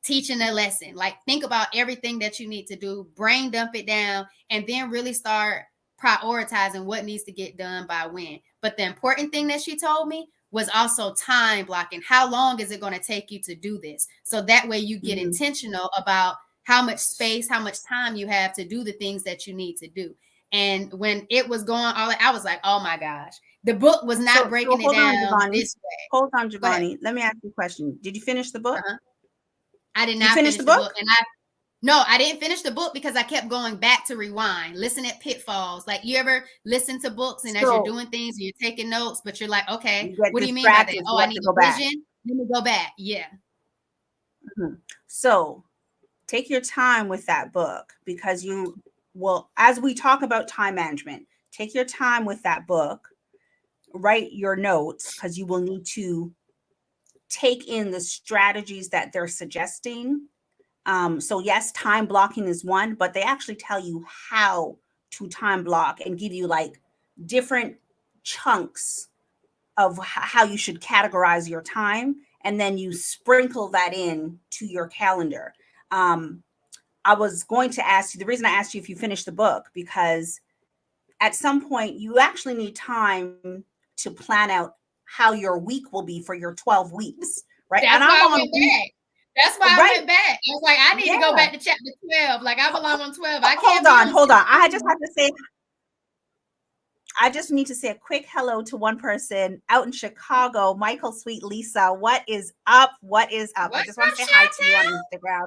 Speaker 2: teaching a lesson. Like, think about everything that you need to do, brain dump it down, and then really start prioritizing what needs to get done by when. But the important thing that she told me was also time blocking. How long is it going to take you to do this? So that way you get intentional about how much space, how much time you have to do the things that you need to do. And when it was going all, I was like, oh my gosh, the book was not breaking it down this way.
Speaker 1: Hold on, Giovanni. Let me ask you a question. Did you finish the book?
Speaker 2: I did
Speaker 1: You
Speaker 2: not
Speaker 1: finish
Speaker 2: finish the book. And No, I didn't finish the book because I kept going back to rewind, listen at pitfalls. Like, you ever listen to books and as you're
Speaker 1: So
Speaker 2: doing things, you're taking notes, but you're like, okay,
Speaker 1: you get
Speaker 2: what do you mean by that?
Speaker 1: distracted, so
Speaker 2: Oh,
Speaker 1: you
Speaker 2: I
Speaker 1: have to
Speaker 2: need
Speaker 1: go
Speaker 2: a
Speaker 1: back.
Speaker 2: vision. Let me go back. Yeah.
Speaker 1: Mhm. So take your time with that book because you will, as we talk about time management, take your time with that book, write your notes because you will need to take in the strategies that they're suggesting. So yes, time blocking is one, but they actually tell you how to time block and give you like different chunks of how you should categorize your time, and then you sprinkle that in to your calendar. Um, I was going to ask you, the reason I asked you if you finished the book, because at some point you actually need time to plan out how your week will be for your 12 weeks, right? And
Speaker 2: That's
Speaker 1: I'm
Speaker 2: why I
Speaker 1: on
Speaker 2: went
Speaker 1: week,
Speaker 2: back. That's why I
Speaker 1: right?
Speaker 2: went back. I was like, I need to go
Speaker 1: Yeah.
Speaker 2: back to chapter 12. Like, I belong on 12. I can't
Speaker 1: Hold
Speaker 2: be
Speaker 1: on,
Speaker 2: on
Speaker 1: hold on.
Speaker 2: 16.
Speaker 1: I just need to say a quick hello to one person out in Chicago, Michael Sweet Lisa. What is up? What is up? I
Speaker 2: What's
Speaker 1: just want
Speaker 2: up,
Speaker 1: to say hi to you on
Speaker 2: Chantel?
Speaker 1: Instagram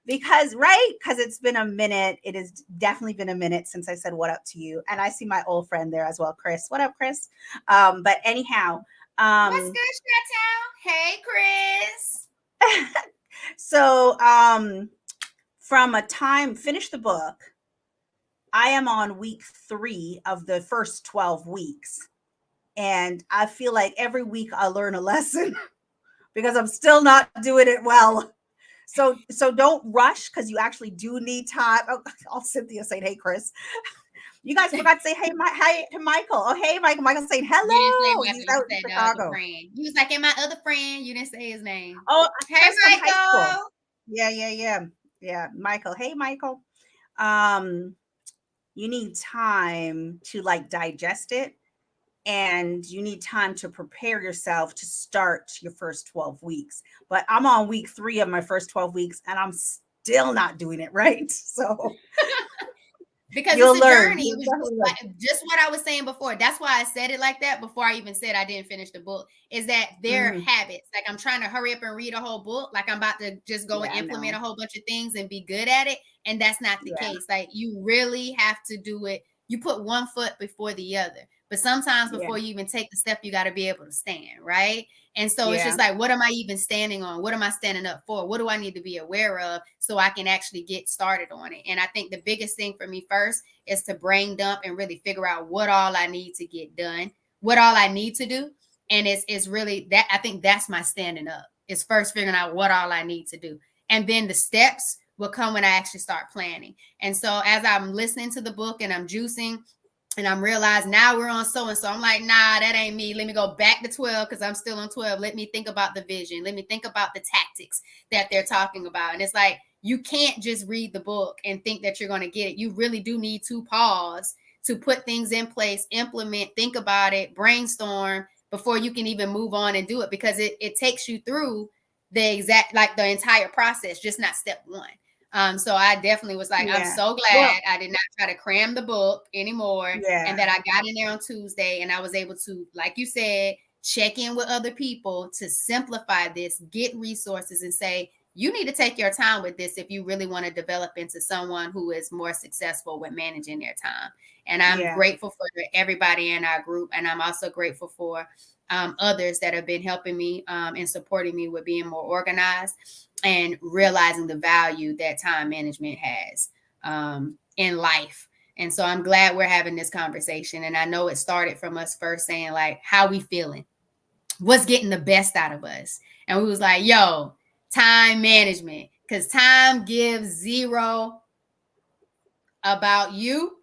Speaker 1: because, right? Because it's been a minute. It has definitely been a minute since I said what up to you. And I see my old friend there as well, Chris. What up, Chris? But anyhow,
Speaker 2: What's
Speaker 1: um,
Speaker 2: good, Chantel? Hey, Chris.
Speaker 1: so from a time, finish the book. I am on week 3 of the first 12 weeks. And I feel like every week I learn a lesson because I'm still not doing it well. So don't rush because you actually do need time. Oh, all Cynthia saying, "Hey, Chris." You guys forgot to say, "Hey, hi to Michael." Oh, hey, Michael. Michael's saying,
Speaker 2: You didn't say
Speaker 1: "Hello."
Speaker 2: Michael.
Speaker 1: He's
Speaker 2: You
Speaker 1: out in
Speaker 2: said the other
Speaker 1: Chicago.
Speaker 2: friend. You was like, and my other friend. You didn't say his name.
Speaker 1: Oh,
Speaker 2: Hey,
Speaker 1: Chris from high school.
Speaker 2: Michael.
Speaker 1: Yeah. Michael. Hey, Michael. Um, you need time to like digest it, and you need time to prepare yourself to start your first 12 weeks. But I'm on week 3 of my first 12 weeks and I'm still not doing it right. So
Speaker 2: Because it's
Speaker 1: you'll
Speaker 2: a
Speaker 1: learn.
Speaker 2: journey. It
Speaker 1: You'll
Speaker 2: was just
Speaker 1: definitely learn.
Speaker 2: like just what I was saying before. That's why I said it like that before I even said I didn't finish the book. Is that their
Speaker 1: Mhm.
Speaker 2: habits? Like, I'm trying to hurry up and read a whole book. Like, I'm about to just go and
Speaker 1: Yeah,
Speaker 2: implement
Speaker 1: no.
Speaker 2: a whole bunch of things and be good at it. And that's not the
Speaker 1: Yeah,
Speaker 2: case. Like, you really have to do it. You put one foot before the other. But sometimes
Speaker 1: yeah,
Speaker 2: before you even take the step, you got to be able to stand, right? And so it's
Speaker 1: yeah,
Speaker 2: just like, what am I even standing on? What am I standing up for? What do I need to be aware of so I can actually get started on it? And I think the biggest thing for me first is to brain dump and really figure out what all I need to get done, what all I need to do. And it's really that. I think that's my standing up. Is first figuring out what all I need to do. And then the steps will come when I actually start planning. And so as I'm listening to the book and I'm juicing, and I'm realizing now we're on so and so. I'm like, nah, that ain't me. Let me go back to 12 because I'm still on 12. Let me think about the vision. Let me think about the tactics that they're talking about. And it's like, you can't just read the book and think that you're going to get it. You really do need to pause to put things in place, implement, think about it, brainstorm before you can even move on and do it, because it takes you through the exact, like the entire process, just not step one. So I definitely was like, I'm
Speaker 1: yeah.
Speaker 2: so
Speaker 1: Well,
Speaker 2: glad I did not try to cram the book anymore,
Speaker 1: yeah,
Speaker 2: and that I got in there on Tuesday and I was able to, like you said, check in with other people to simplify this, get resources, and say, you need to take your time with this if you really want to develop into someone who is more successful with managing their time. And I'm
Speaker 1: yeah,
Speaker 2: grateful for everybody in our group. And I'm also grateful for others that have been helping me and supporting me with being more organized and realizing the value that time management has in life. And so I'm glad we're having this conversation. And I know it started from us first saying, like, how we feeling? What's getting the best out of us? And we was like, yo, time management. Because time gives zero about you.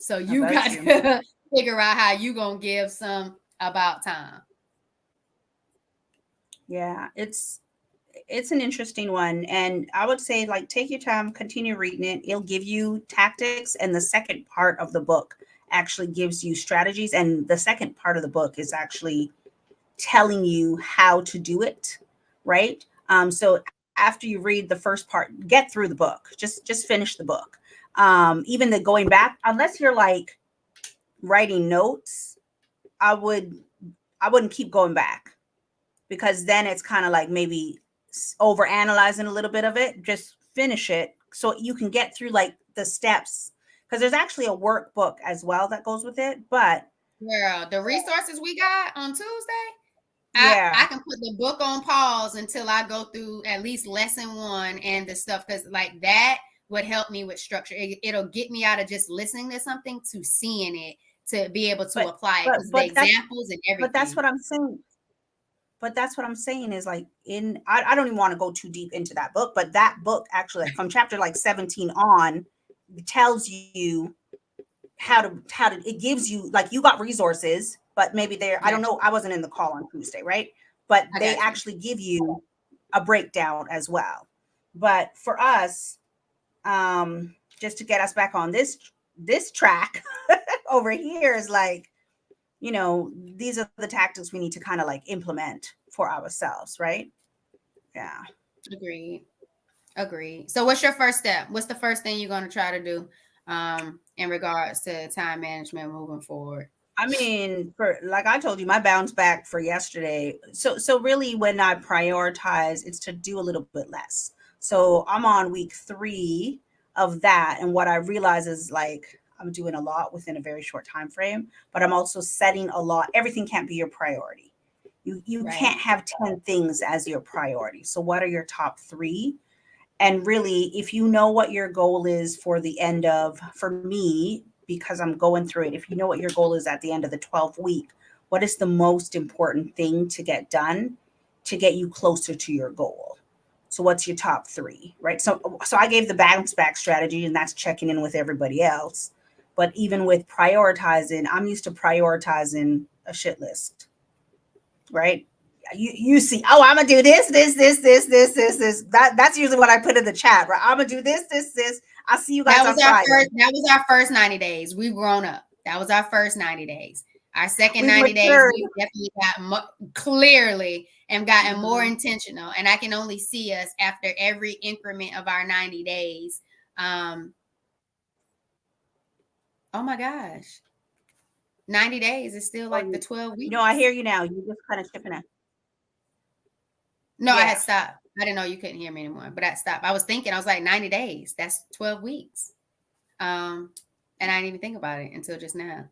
Speaker 2: So you
Speaker 1: about
Speaker 2: got
Speaker 1: you.
Speaker 2: to figure out how you going to give some about time.
Speaker 1: Yeah, it's an interesting one, and I would say like take your time, continue reading it. It'll give you tactics, and the second part of the book actually gives you strategies, and the second part of the book is actually telling you how to do it, right? So after you read the first part, get through the book. Just finish the book. Even the going back, unless you're like writing notes, I would I wouldn't keep going back because then it's kind of like maybe over analyzing a little bit of it. Just finish it, so you can get through like the steps, because there's actually a workbook as well that goes with it. But
Speaker 2: Girl, the resources we got on Tuesday, I
Speaker 1: yeah,
Speaker 2: can put the book on pause until I go through at least lesson one and the stuff, because like that would help me with structure. It'll get me out of just listening to something to seeing it, to be able to
Speaker 1: but
Speaker 2: apply it,
Speaker 1: but
Speaker 2: because the
Speaker 1: but that's
Speaker 2: examples and
Speaker 1: but that's
Speaker 2: everything.
Speaker 1: what I'm saying. But that's what I'm saying is like I don't even want to go too deep into that book, but that book actually, like from chapter like 17 on, tells you how to it gives you, like, you got resources, but maybe they're, I don't
Speaker 2: Got
Speaker 1: know,
Speaker 2: you.
Speaker 1: I wasn't in the call on Tuesday, right? But
Speaker 2: I
Speaker 1: they
Speaker 2: got you.
Speaker 1: actually give you a breakdown as well. But for us, just to get us back on this track over here is like, these are the tactics we need to kind of like implement for ourselves, right? Yeah.
Speaker 2: Agreed. Agreed. So what's your first step? What's the first thing you're going to try to do in regards to time management moving forward?
Speaker 1: I mean, for like I told you, my bounce back for yesterday. So really, when I prioritize, it's to do a little bit less. So I'm on week 3 of that, and what I realize is like I'm doing a lot within a very short time frame, but I'm also setting a lot. Everything can't be your priority. You
Speaker 2: Right.
Speaker 1: can't have 10 things as your priority. So what are your top 3? And really, if you know what your goal is for the end of, for me, because I'm going through it, if you know what your goal is at the end of the 12th week, what is the most important thing to get done to get you closer to your goal? So what's your top 3, right? So I gave the bounce back strategy, and that's checking in with everybody else. But even with prioritizing, I'm used to prioritizing a shit list, right? You see, oh, I'm gonna do this. That's usually what I put in the chat, right? I'm gonna do this. I'll see you guys
Speaker 2: That was
Speaker 1: on
Speaker 2: our
Speaker 1: Friday.
Speaker 2: first. That was our first 90 days. We've grown up. That was our first 90 days. Our second
Speaker 1: We've
Speaker 2: 90 days,
Speaker 1: matured.
Speaker 2: we definitely got clearly and gotten more
Speaker 1: Mhm.
Speaker 2: intentional. And I can only see us after every increment of our 90 days. Um, oh my gosh, 90 days is still
Speaker 1: Oh,
Speaker 2: like the 12
Speaker 1: no, I
Speaker 2: weeks.
Speaker 1: hear you now. You just kind of shipping it.
Speaker 2: No, I had
Speaker 1: Yeah.
Speaker 2: stopped. I didn't know you couldn't hear me anymore, but I stopped. I was thinking, I was like 90 days. That's 12 weeks. Um, and I didn't even think about it until just now.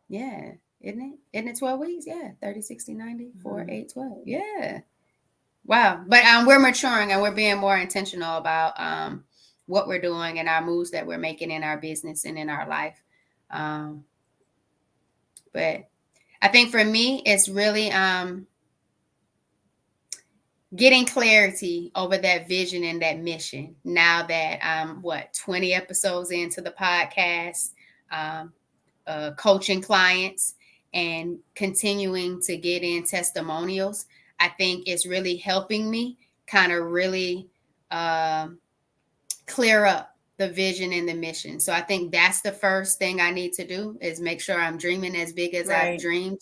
Speaker 2: Yeah. Isn't it? Isn't it 12 weeks? Yeah. 30, 60, 90, 4,
Speaker 1: Mhm.
Speaker 2: 8, 12. Yeah. Wow. But we're maturing and we're being more intentional about what we're doing and our moves that we're making in our business and in our life. Um, but I think for me, it's really getting clarity over that vision and that mission. Now that I'm 20 episodes into the podcast, um, coaching clients and continuing to get in testimonials, I think it's really helping me kind of really um clear up the vision and the mission. So I think that's the first thing I need to do is make sure I'm dreaming as big as I've
Speaker 1: Right.
Speaker 2: dreamed,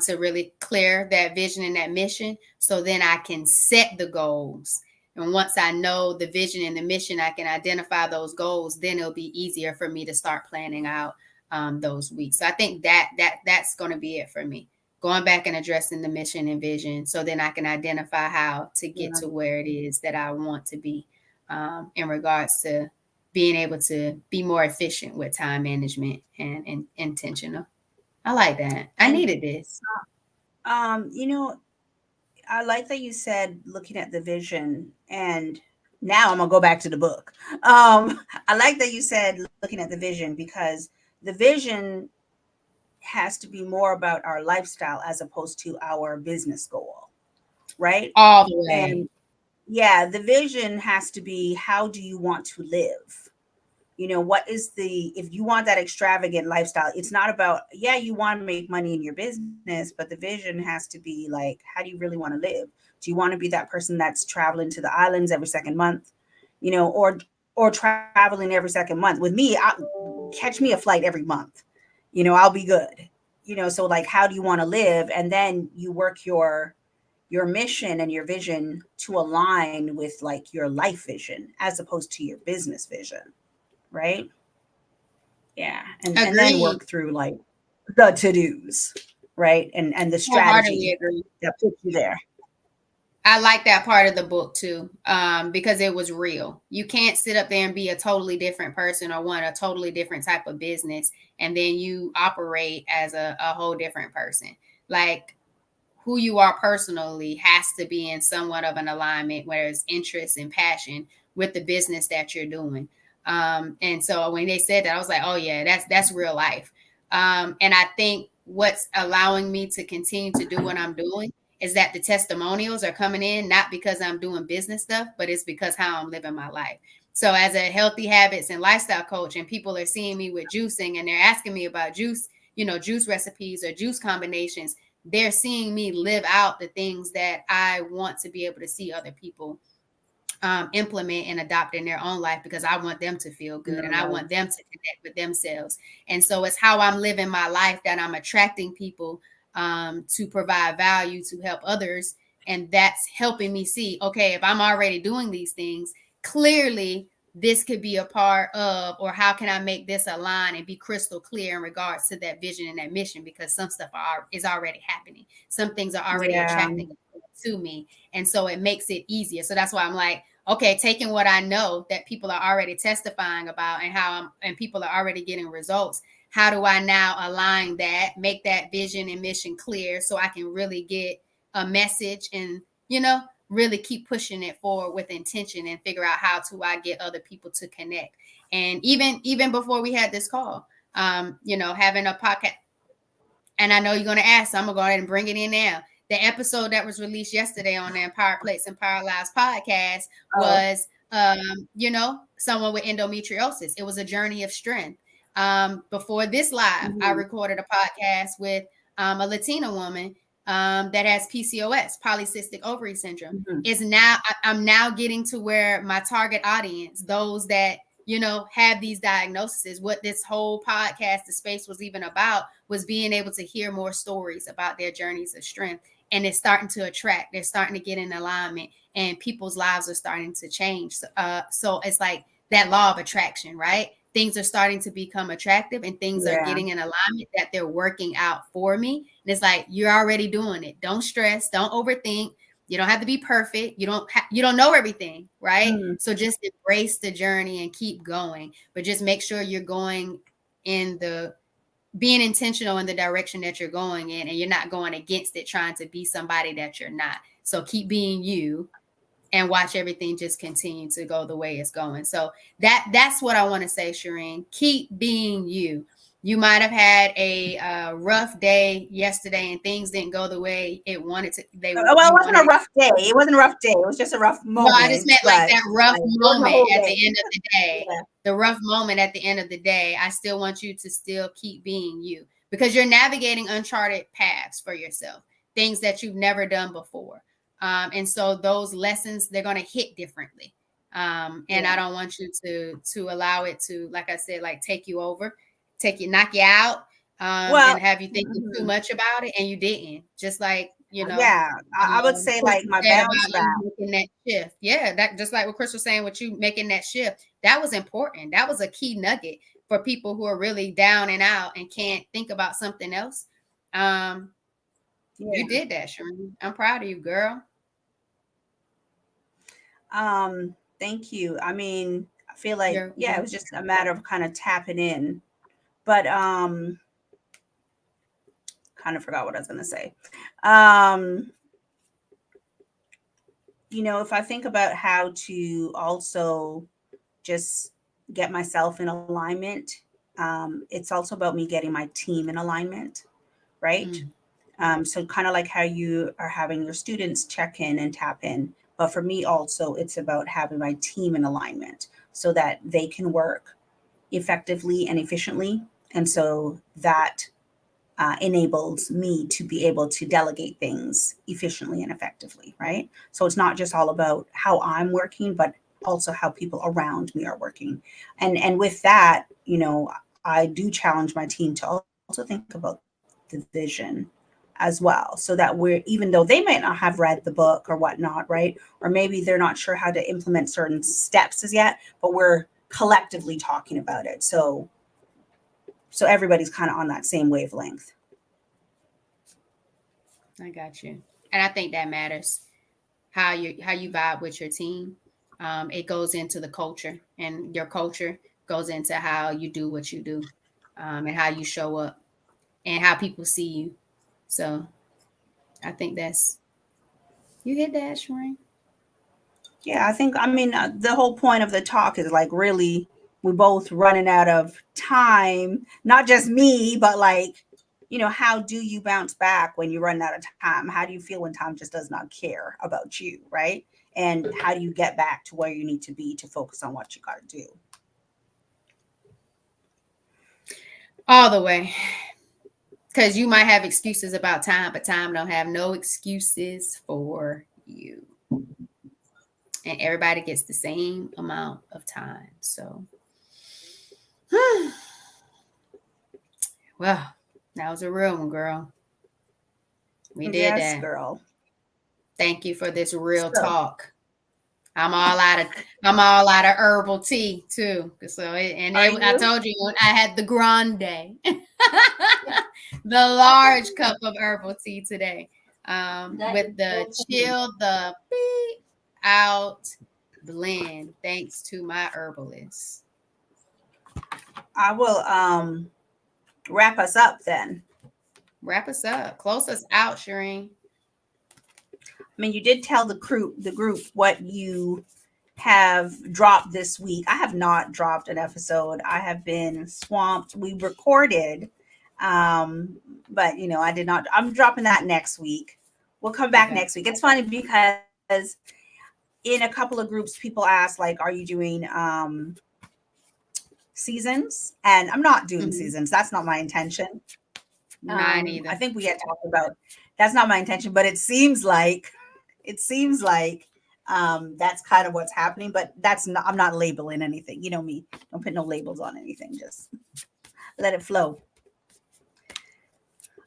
Speaker 2: to really clear that vision and that mission. So then I can set the goals. And once I know the vision and the mission, I can identify those goals. Then it'll be easier for me to start planning out those weeks. So I think that's going to be it for me. Going back and addressing the mission and vision, so then I can identify how to get
Speaker 1: Yeah.
Speaker 2: to where it is that I want to be in regards to being able to be more efficient with time management and intentional. I like that. I
Speaker 1: And
Speaker 2: needed this.
Speaker 1: um, you know, I like that you said looking at the vision, and now I'm gonna go back to the book. I like that you said looking at the vision, because the vision has to be more about our lifestyle as opposed to our business goal, right?
Speaker 2: All the way.
Speaker 1: And yeah, the vision has to be, how do you want to live? What is the, if you want that extravagant lifestyle, it's not about, yeah, you want to make money in your business, but the vision has to be like, how do you really want to live? Do you want to be that person that's traveling to the islands every second month, or traveling every second month? With me, catch me a flight every month, I'll be good. So like, how do you want to live? And then you work your mission and your vision to align with like your life vision as opposed to your business vision, right? Yeah, and then
Speaker 2: Agreed.
Speaker 1: work through like the to-dos, right? And the
Speaker 2: Wholeheartedly
Speaker 1: strategy
Speaker 2: agree.
Speaker 1: that puts you there.
Speaker 2: I like that part of the book too, because it was real. You can't sit up there and be a totally different person or want a totally different type of business, and then you operate as a whole different person. Like, who you are personally has to be in somewhat of an alignment, where it's interest and passion with the business that you're doing. And so when they said that, I was like, oh yeah, that's real life. And I think what's allowing me to continue to do what I'm doing is that the testimonials are coming in, not because I'm doing business stuff, but it's because how I'm living my life. So as a healthy habits and lifestyle coach, and people are seeing me with juicing and they're asking me about juice, juice recipes or juice combinations, they're seeing me live out the things that I want to be able to see other people implement and adopt in their own life, because I want them to feel good and I want them to connect with themselves. And so it's how I'm living my life that I'm attracting people to provide value to help others. And that's helping me see, okay, if I'm already doing these things, clearly this could be a part of, or how can I make this align and be crystal clear in regards to that vision and that mission, because some stuff is already happening. Some things are already
Speaker 1: Yeah.
Speaker 2: attracting to me. And so it makes it easier. So that's why I'm like, okay, taking what I know that people are already testifying about and people are already getting results. How do I now align that, make that vision and mission clear so I can really get a message and, really keep pushing it forward with intention and figure out how to I get other people to connect. And even before we had this call, having a podcast, and I know you're going to ask, so I'm going to go ahead and bring it in now. The episode that was released yesterday on the Empower Plates and Power Lives podcast was, someone with endometriosis. It was a journey of strength. Before this live, I recorded a podcast with a Latina woman that has PCOS, polycystic ovary syndrome. I'm now getting to where my target audience, those that have these diagnoses. What this whole podcast, the space, was even about was being able to hear more stories about their journeys of strength. And it's starting to attract, they're starting to get in alignment, and people's lives are starting to change. So it's like that law of attraction, right? Things are starting to become attractive and things are getting in alignment, that they're working out for me. And it's like, you're already doing it. Don't stress, don't overthink. You don't have to be perfect. You don't know everything, right? So just embrace the journey and keep going, but just make sure you're going in being intentional in the direction that you're going in, and you're not going against it, trying to be somebody that you're not. So keep being you and watch everything just continue to go the way it's going. So that's what I want to say, Shireen. Keep being you. You might have had a rough day yesterday and things didn't go the way it wanted to.
Speaker 1: Well, it wasn't a rough day. It wasn't a rough day. It was just a rough
Speaker 2: No, I just
Speaker 1: moment.
Speaker 2: meant like that rough
Speaker 1: It wasn't a
Speaker 2: moment
Speaker 1: whole
Speaker 2: at
Speaker 1: day.
Speaker 2: the end of the day.
Speaker 1: Yeah.
Speaker 2: The rough moment at the end of the day. I still want you to still keep being you, because you're navigating uncharted paths for yourself, things that you've never done before. And so those lessons, they're going to hit differently. And I don't want you to allow it to, like I said, like take you over, knock you out, and have you thinking too much about it, and you didn't. Just like,
Speaker 1: yeah, I would say like my bounce back.
Speaker 2: Making that shift. Yeah, that just like what Chris was saying with you making that shift, that was important. That was a key nugget for people who are really down and out and can't think about something else. You did that, Shereen. I'm proud of you, girl.
Speaker 1: Thank you. I mean, I feel like it was just a matter of kind of tapping in, but kind of forgot what I was going to say. If I think about how to also just get myself in alignment, it's also about me getting my team in alignment, right? So kind of like how you are having your students check in and tap in, but for me also, it's about having my team in alignment so that they can work effectively and efficiently. And so that enables me to be able to delegate things efficiently and effectively, right? So it's not just all about how I'm working, but also how people around me are working. And with that, I do challenge my team to also think about the vision as well, so that we're, even though they might not have read the book or whatnot, right? Or maybe they're not sure how to implement certain steps as yet, but we're collectively talking about it. So everybody's kind of on that same wavelength.
Speaker 2: I got you. And I think that matters. how you vibe with your team. It goes into the culture, and your culture goes into how you do what you do, and how you show up, and how people see you. So I think that's you hit that, Shrine.
Speaker 1: Yeah, I think, I mean, the whole point of the talk is like really we both running out of time, not just me, but like, how do you bounce back when you run out of time? How do you feel when time just does not care about you, right? And how do you get back to where you need to be to focus on what you got to do?
Speaker 2: All the way. Because you might have excuses about time, but time don't have no excuses for you. And everybody gets the same amount of time. So, well, that was a real one, girl. We did
Speaker 1: Yes,
Speaker 2: that.
Speaker 1: girl.
Speaker 2: Thank you for this real
Speaker 1: So
Speaker 2: talk. I'm all out of I'm all out of herbal tea too. So
Speaker 1: are
Speaker 2: I
Speaker 1: you?
Speaker 2: told you I had the grande, the large cup of herbal tea today,
Speaker 1: That
Speaker 2: with
Speaker 1: is
Speaker 2: the
Speaker 1: so funny.
Speaker 2: chill, the beep out blend. Thanks to my herbalist.
Speaker 1: I will wrap us up then.
Speaker 2: Wrap us up. Close us out, Shireen.
Speaker 1: I mean, you did tell the group what you have dropped this week. I have not dropped an episode. I have been swamped. We recorded, um, but I did not. I'm dropping that next week. We'll come back
Speaker 2: Okay.
Speaker 1: next week. It's funny because in a couple of groups, people ask like, "Are you doing seasons?" And I'm not doing
Speaker 2: Mm-hmm.
Speaker 1: seasons. That's not my intention.
Speaker 2: Mine
Speaker 1: I
Speaker 2: either.
Speaker 1: think we had talked about that's not my intention, but it seems like that's kind of what's happening. But that's not. I'm not labeling anything. You know me. Don't put no labels on anything. Just let it flow.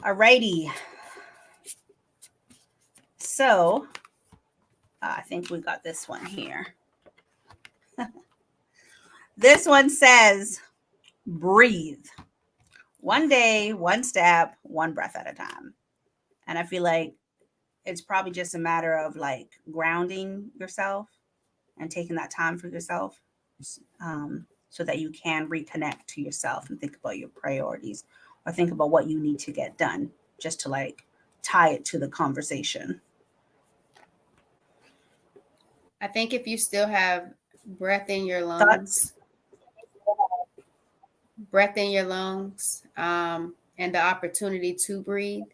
Speaker 1: Alrighty. So I think we got this one here. This one says, breathe. One day, one step, one breath at a time. And I feel like it's probably just a matter of like grounding yourself and taking that time for yourself, so that you can reconnect to yourself and think about your priorities or think about what you need to get done, just to like tie it to the conversation.
Speaker 2: I think if you still have breath in your
Speaker 1: Thoughts?
Speaker 2: lungs, breath in your lungs, and the opportunity to breathe,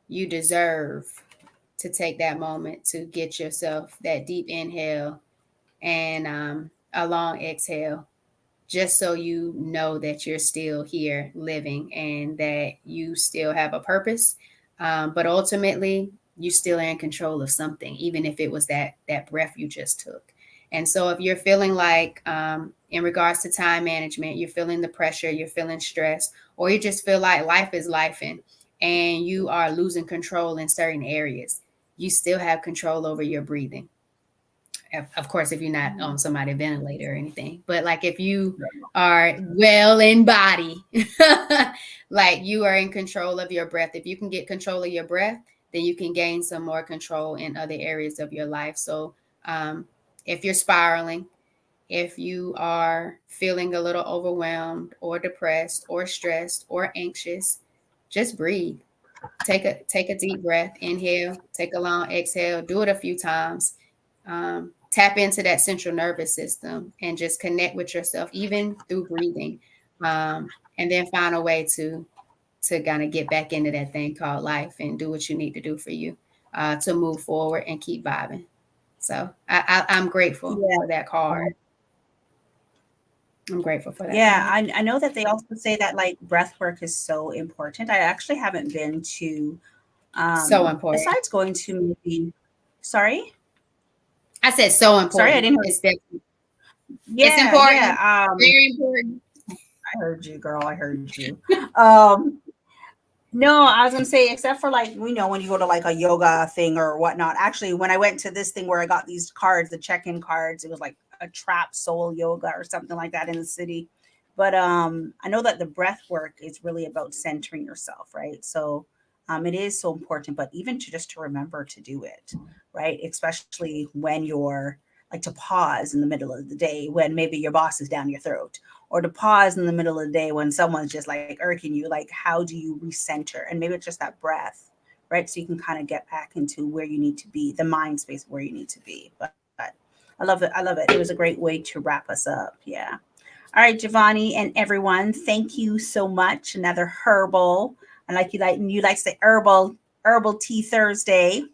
Speaker 2: you deserve to take that moment to get yourself that deep inhale and a long exhale, just so you know that you're still here living and that you still have a purpose. But ultimately, you still are in control of something, even if it was that breath you just took. And so, if you're feeling like, in regards to time management, you're feeling the pressure, you're feeling stress, or you just feel like life is lifing and you are losing control in certain areas, you still have control over your breathing. Of course, if you're not on somebody ventilator or anything, but like if you are well in body, like you are in control of your breath. If you can get control of your breath, then you can gain some more control in other areas of your life. So um, if you're spiraling, if you are feeling a little overwhelmed or depressed or stressed or anxious, just breathe. Take a deep breath, inhale, take a long exhale, do it a few times. Tap into that central nervous system and just connect with yourself, even through breathing, and then find a way to kind of get back into that thing called life and do what you need to do for you, to move forward and keep vibing. So I'm grateful
Speaker 1: Yeah.
Speaker 2: for that card. I'm grateful for that
Speaker 1: Yeah,
Speaker 2: card.
Speaker 1: I know that they also say that like breath work is so important. I actually haven't been to,
Speaker 2: So important.
Speaker 1: besides going to maybe, sorry,
Speaker 2: I said so
Speaker 1: sorry, I
Speaker 2: important.
Speaker 1: didn't hear.
Speaker 2: It's
Speaker 1: Yeah, yeah.
Speaker 2: important. Very important.
Speaker 1: I heard you, girl. I heard you. Um, no, I was gonna say, except for like when you go to like a yoga thing or whatnot. Actually, when I went to this thing where I got these cards, the check-in cards, it was like a trap soul yoga or something like that in the city. But I know that the breath work is really about centering yourself, right? So It is so important, but even to remember to do it, right? Especially when you're like to pause in the middle of the day when maybe your boss is down your throat, or to pause in the middle of the day when someone's just like irking you. Like, how do you recenter? And maybe it's just that breath, right? So you can kind of get back into where you need to be, the mind space where you need to be. But I love it. I love it. It was a great way to wrap us up. Yeah. All right, Giovanni and everyone, thank you so much. Another herbal, and like to say herbal tea Thursday,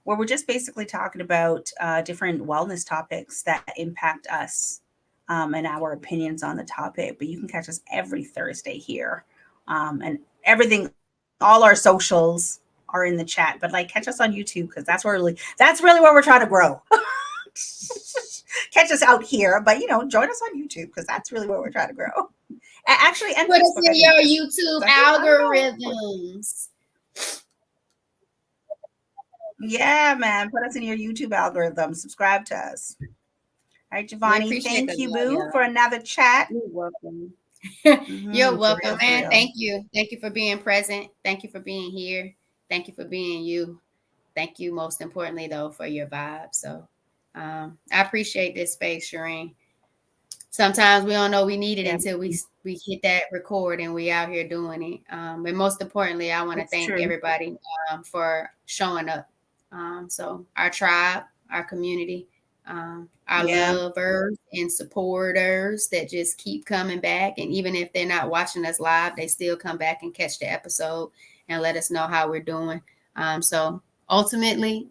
Speaker 1: where we're just basically talking about different wellness topics that impact us, and our opinions on the topic. But you can catch us every Thursday here, and everything, all our socials are in the chat. But like, catch us on YouTube because that's really where we're trying to grow. Catch us out here, but join us on YouTube because that's really where we're trying to grow. Actually, and
Speaker 2: Put us
Speaker 1: Facebook, I
Speaker 2: in
Speaker 1: think
Speaker 2: your
Speaker 1: too.
Speaker 2: YouTube
Speaker 1: 'Cause I don't know.
Speaker 2: algorithms.
Speaker 1: Yeah, man. Put us in your YouTube algorithm. Subscribe to us. All right,
Speaker 2: We
Speaker 1: Giovanni.
Speaker 2: appreciate
Speaker 1: Thank
Speaker 2: the
Speaker 1: you,
Speaker 2: love,
Speaker 1: boo, for
Speaker 2: y'all.
Speaker 1: another chat.
Speaker 2: You're welcome. You're
Speaker 1: Mm-hmm, for
Speaker 2: welcome,
Speaker 1: real, for
Speaker 2: man.
Speaker 1: real.
Speaker 2: Thank you. Thank you for being present. Thank you for being here. Thank you for being you. Thank you, most importantly, though, for your vibe. So I appreciate this space, Shireen. Sometimes we don't know we need it
Speaker 1: Yeah,
Speaker 2: until we hit that record and we out here doing it. And most importantly, I want to
Speaker 1: it's
Speaker 2: thank
Speaker 1: true.
Speaker 2: everybody for showing up. So our tribe, our community, our
Speaker 1: Yeah,
Speaker 2: lovers and supporters that just keep coming back. And even if they're not watching us live, they still come back and catch the episode and let us know how we're doing. So ultimately,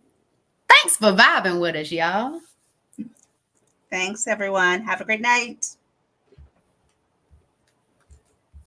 Speaker 2: thanks for vibing with us, y'all.
Speaker 1: thanks, everyone. Have a great night.